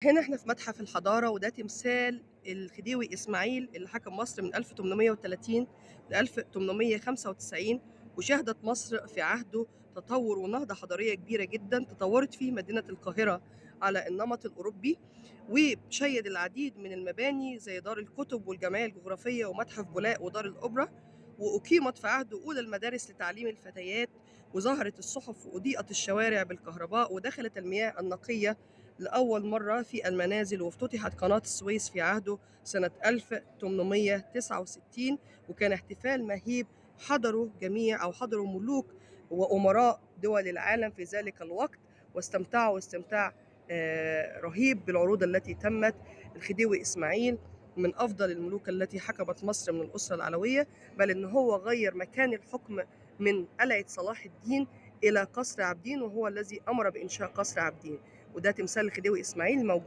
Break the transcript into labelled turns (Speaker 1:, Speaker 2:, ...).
Speaker 1: هنا احنا في متحف الحضارة، وده تمثال الخديوي إسماعيل اللي حكم مصر من 1830 ل 1895. وشهدت مصر في عهده تطور ونهضة حضارية كبيرة جدا، تطورت فيه مدينة القاهرة على النمط الأوروبي، وشيد العديد من المباني زي دار الكتب والجمعية الجغرافية ومتحف بولاق ودار الأوبرا. وأقيمت في عهده أولى المدارس لتعليم الفتيات، وظهرت الصحف وأضيئت الشوارع بالكهرباء، ودخلت المياه النقية لأول مرة في المنازل، وافتتحت قناة السويس في عهده سنة 1869. وكان احتفال مهيب حضروا ملوك وأمراء دول العالم في ذلك الوقت، واستمتعوا استمتاع رهيب بالعروض التي تمت. الخديوي إسماعيل من أفضل الملوك التي حكمت مصر من الأسرة العلوية، بل إن هو غير مكان الحكم من قلعة صلاح الدين إلى قصر عابدين، وهو الذي أمر بإنشاء قصر عابدين. وده تمثال الخديوي إسماعيل موجود